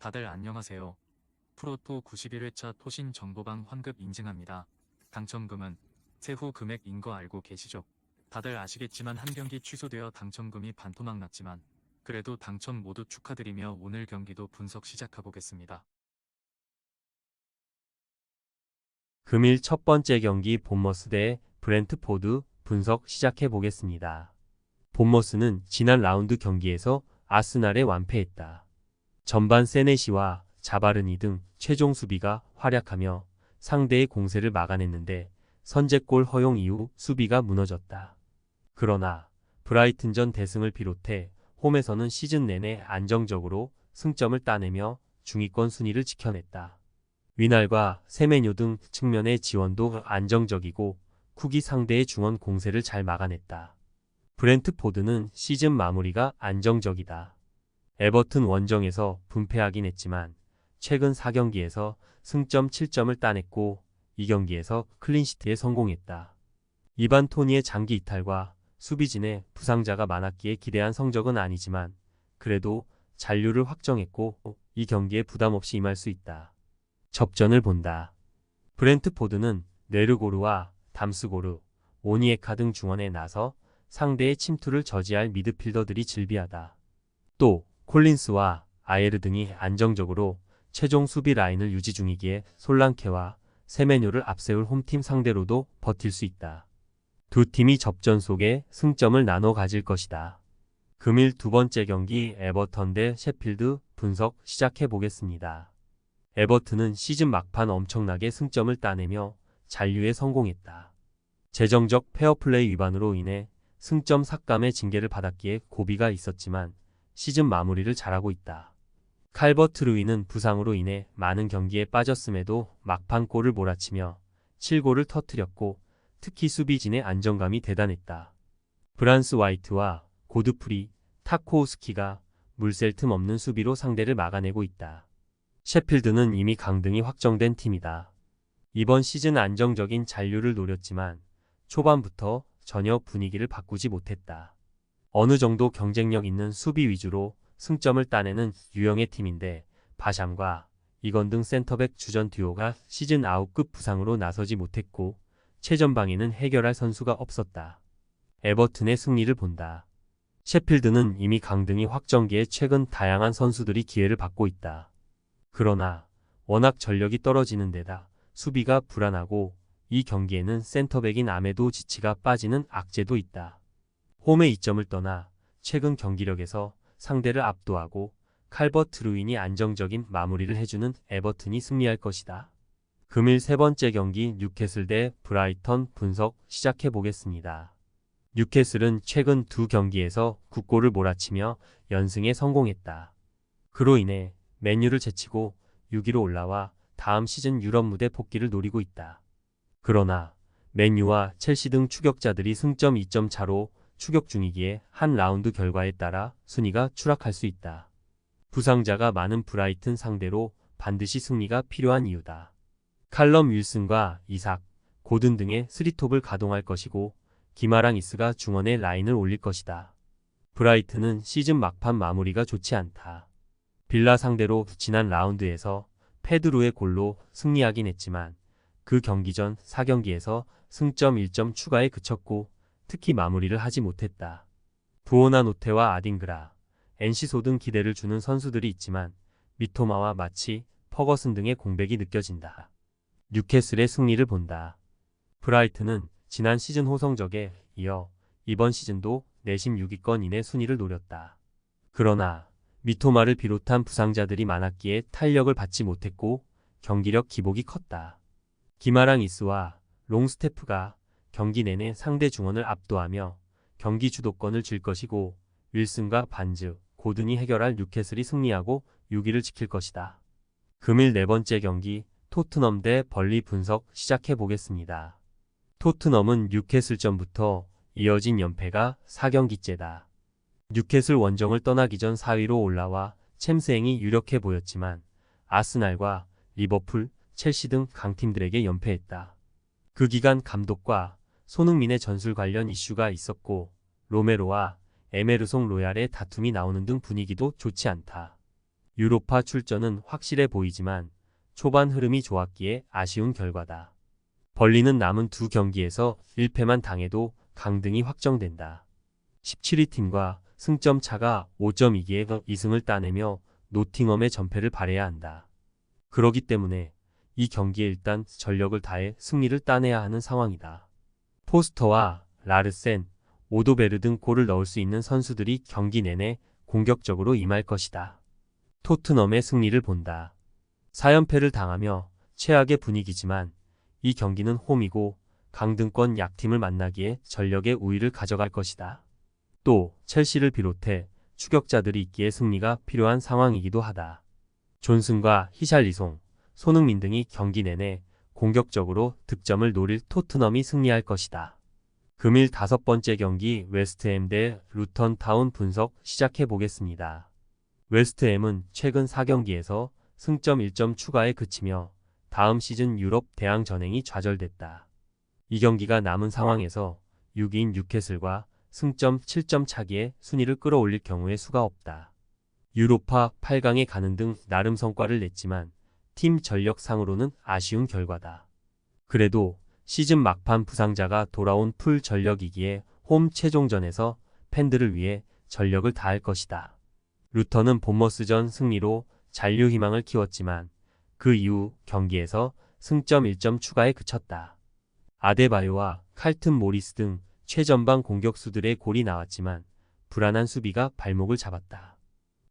다들 안녕하세요. 프로토 91회차 토신 정보방 환급 인증합니다. 당첨금은 세후 금액인 거 알고 계시죠? 다들 아시겠지만 한 경기 취소되어 당첨금이 반토막 났지만 그래도 당첨 모두 축하드리며 오늘 경기도 분석 시작해보겠습니다. 금일 첫 번째 경기 본머스 대 브렌트포드 분석 시작해 보겠습니다. 본머스는 지난 라운드 경기에서 아스날에 완패했다. 전반 세네시와 자바르니 등 최종 수비가 활약하며 상대의 공세를 막아냈는데 선제골 허용 이후 수비가 무너졌다. 그러나 브라이튼전 대승을 비롯해 홈에서는 시즌 내내 안정적으로 승점을 따내며 중위권 순위를 지켜냈다. 위날과 세메뇨 등 측면의 지원도 안정적이고 쿡이 상대의 중원 공세를 잘 막아냈다. 브렌트포드는 시즌 마무리가 안정적이다. 에버튼 원정에서 분패하긴 했지만 최근 4경기에서 승점 7점을 따냈고 이 경기에서 클린시트에 성공했다. 이반 토니의 장기 이탈과 수비진의 부상자가 많았기에 기대한 성적은 아니지만 그래도 잔류를 확정했고 이 경기에 부담 없이 임할 수 있다. 접전을 본다. 브렌트포드는 네르고르와 담스고르, 오니에카 등 중원에 나서 상대의 침투를 저지할 미드필더들이 즐비하다. 또 콜린스와 아예르 등이 안정적으로 최종 수비 라인을 유지 중이기에 솔랑케와 세메뇨를 앞세울 홈팀 상대로도 버틸 수 있다. 두 팀이 접전 속에 승점을 나눠 가질 것이다. 금일 두 번째 경기 에버턴 대 셰필드 분석 시작해 보겠습니다. 에버튼은 시즌 막판 엄청나게 승점을 따내며 잔류에 성공했다. 재정적 페어플레이 위반으로 인해 승점 삭감의 징계를 받았기에 고비가 있었지만 시즌 마무리를 잘하고 있다. 칼버트 루이는 부상으로 인해 많은 경기에 빠졌음에도 막판 골을 몰아치며 7골을 터뜨렸고 특히 수비진의 안정감이 대단했다. 브란스 와이트와 고드프리, 타코우스키가 물샐 틈 없는 수비로 상대를 막아내고 있다. 셰필드는 이미 강등이 확정된 팀이다. 이번 시즌 안정적인 잔류를 노렸지만 초반부터 전혀 분위기를 바꾸지 못했다. 어느 정도 경쟁력 있는 수비 위주로 승점을 따내는 유형의 팀인데 바샴과 이건 등 센터백 주전 듀오가 시즌 아웃급 부상으로 나서지 못했고 최전방에는 해결할 선수가 없었다. 에버튼의 승리를 본다. 셰필드는 이미 강등이 확정기에 최근 다양한 선수들이 기회를 받고 있다. 그러나 워낙 전력이 떨어지는 데다 수비가 불안하고 이 경기에는 센터백인 아메도 지치가 빠지는 악재도 있다. 홈의 이점을 떠나 최근 경기력에서 상대를 압도하고 칼버트 루인이 안정적인 마무리를 해주는 에버튼이 승리할 것이다. 금일 세 번째 경기 뉴캐슬 대 브라이턴 분석 시작해 보겠습니다. 뉴캐슬은 최근 두 경기에서 9골을 몰아치며 연승에 성공했다. 그로 인해 맨유를 제치고 6위로 올라와 다음 시즌 유럽 무대 복귀를 노리고 있다. 그러나 맨유와 첼시 등 추격자들이 승점 2점 차로 추격 중이기에 한 라운드 결과에 따라 순위가 추락할 수 있다. 부상자가 많은 브라이튼 상대로 반드시 승리가 필요한 이유다. 칼럼 윌슨과 이삭, 고든 등의 3톱을 가동할 것이고 기마랑 이스가 중원에 라인을 올릴 것이다. 브라이튼은 시즌 막판 마무리가 좋지 않다. 빌라 상대로 지난 라운드에서 페드루의 골로 승리하긴 했지만 그 경기 전 4경기에서 승점 1점 추가에 그쳤고 특히 마무리를 하지 못했다. 부오나노테와 아딩그라, 엔시소 등 기대를 주는 선수들이 있지만 미토마와 마치, 퍼거슨 등의 공백이 느껴진다. 뉴캐슬의 승리를 본다. 브라이튼은 지난 시즌 호성적에 이어 이번 시즌도 내심 6위권 이내 순위를 노렸다. 그러나 미토마를 비롯한 부상자들이 많았기에 탄력을 받지 못했고 경기력 기복이 컸다. 기마랑 이스와 롱스테프가 경기 내내 상대 중원을 압도하며 경기 주도권을 쥘 것이고 윌슨과 반즈, 고든이 해결할 뉴캐슬이 승리하고 6위를 지킬 것이다. 금일 네 번째 경기 토트넘 대 벌리 분석 시작해 보겠습니다. 토트넘은 뉴캐슬전부터 이어진 연패가 4경기째다. 뉴캐슬 원정을 떠나기 전 4위로 올라와 챔스행이 유력해 보였지만 아스날과 리버풀, 첼시 등 강팀들에게 연패했다. 그 기간 감독과 손흥민의 전술 관련 이슈가 있었고 로메로와 에메르송 로얄의 다툼이 나오는 등 분위기도 좋지 않다. 유로파 출전은 확실해 보이지만 초반 흐름이 좋았기에 아쉬운 결과다. 벌리는 남은 두 경기에서 1패만 당해도 강등이 확정된다. 17위 팀과 승점 차가 5점이기에 2승을 따내며 노팅엄의 전패를 바라야 한다. 그러기 때문에 이 경기에 일단 전력을 다해 승리를 따내야 하는 상황이다. 포스터와 라르센, 오도베르 등 골을 넣을 수 있는 선수들이 경기 내내 공격적으로 임할 것이다. 토트넘의 승리를 본다. 4연패를 당하며 최악의 분위기지만 이 경기는 홈이고 강등권 약팀을 만나기에 전력의 우위를 가져갈 것이다. 또 첼시를 비롯해 추격자들이 있기에 승리가 필요한 상황이기도 하다. 존슨과 히샬리송, 손흥민 등이 경기 내내 공격적으로 득점을 노릴 토트넘이 승리할 것이다. 금일 5번째 경기 웨스트햄 대 루턴 타운 분석 시작해 보겠습니다. 웨스트햄은 최근 4경기에서 승점 1점 추가에 그치며 다음 시즌 유럽 대항 전행이 좌절됐다. 이 경기가 남은 상황에서 6위인 뉴캐슬과 승점 7점 차기에 순위를 끌어올릴 경우에 수가 없다. 유로파 8강에 가는 등 나름 성과를 냈지만 팀 전력상으로는 아쉬운 결과다. 그래도 시즌 막판 부상자가 돌아온 풀 전력이기에 홈 최종전에서 팬들을 위해 전력을 다할 것이다. 루턴은 본머스전 승리로 잔류 희망을 키웠지만 그 이후 경기에서 승점 1점 추가에 그쳤다. 아데바요와 칼튼 모리스 등 최전방 공격수들의 골이 나왔지만 불안한 수비가 발목을 잡았다.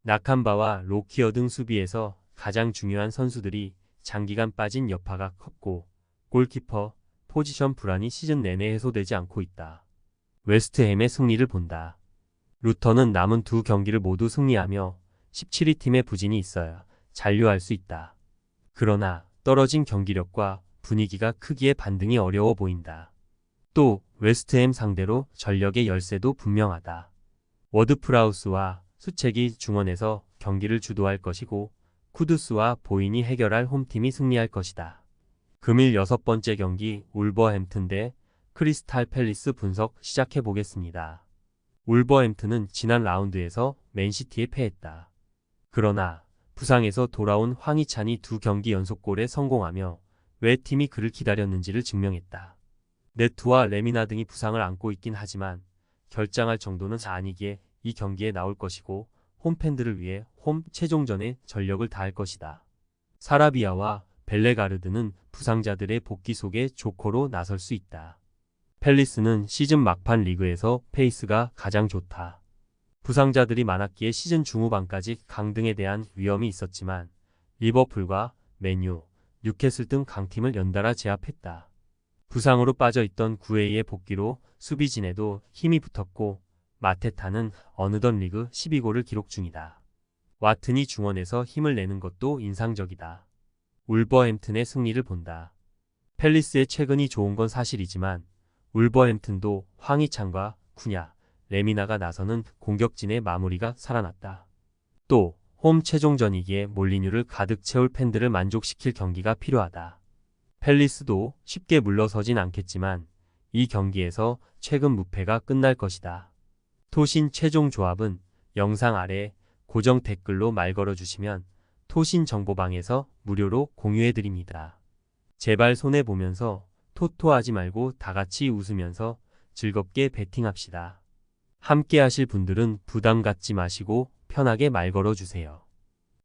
나캄바와 로키어 등 수비에서 가장 중요한 선수들이 장기간 빠진 여파가 컸고 골키퍼 포지션 불안이 시즌 내내 해소되지 않고 있다. 웨스트햄의 승리를 본다. 루턴은 남은 두 경기를 모두 승리하며 17위 팀의 부진이 있어야 잔류할 수 있다. 그러나 떨어진 경기력과 분위기가 크기에 반등이 어려워 보인다. 또 웨스트햄 상대로 전력의 열세도 분명하다. 워드프라우스와 수책이 중원에서 경기를 주도할 것이고 쿠두스와 보인이 해결할 홈팀이 승리할 것이다. 금일 6번째 경기 울버햄튼 대 크리스탈 팰리스 분석 시작해 보겠습니다. 울버햄튼은 지난 라운드에서 맨시티에 패했다. 그러나 부상에서 돌아온 황희찬이 두 경기 연속골에 성공하며 왜 팀이 그를 기다렸는지를 증명했다. 네투와 레미나 등이 부상을 안고 있긴 하지만 결장할 정도는 아니기에 이 경기에 나올 것이고 홈팬들을 위해 홈 최종전에 전력을 다할 것이다. 사라비아와 벨레가르드는 부상자들의 복귀 속에 조커로 나설 수 있다. 팰리스는 시즌 막판 리그에서 페이스가 가장 좋다. 부상자들이 많았기에 시즌 중후반까지 강등에 대한 위험이 있었지만 리버풀과 맨유, 뉴캐슬 등 강팀을 연달아 제압했다. 부상으로 빠져있던 구에이의 복귀로 수비진에도 힘이 붙었고 마테타는 어느덧 리그 12골을 기록 중이다. 와튼이 중원에서 힘을 내는 것도 인상적이다. 울버햄튼의 승리를 본다. 팰리스의 최근이 좋은 건 사실이지만 울버햄튼도 황희찬과 쿠냐, 레미나가 나서는 공격진의 마무리가 살아났다. 또 홈 최종전이기에 몰리뉴를 가득 채울 팬들을 만족시킬 경기가 필요하다. 팰리스도 쉽게 물러서진 않겠지만 이 경기에서 최근 무패가 끝날 것이다. 토신 최종 조합은 영상 아래 고정 댓글로 말 걸어주시면 토신 정보방에서 무료로 공유해드립니다. 제발 손해보면서 토토하지 말고 다같이 웃으면서 즐겁게 베팅합시다. 함께 하실 분들은 부담 갖지 마시고 편하게 말 걸어주세요.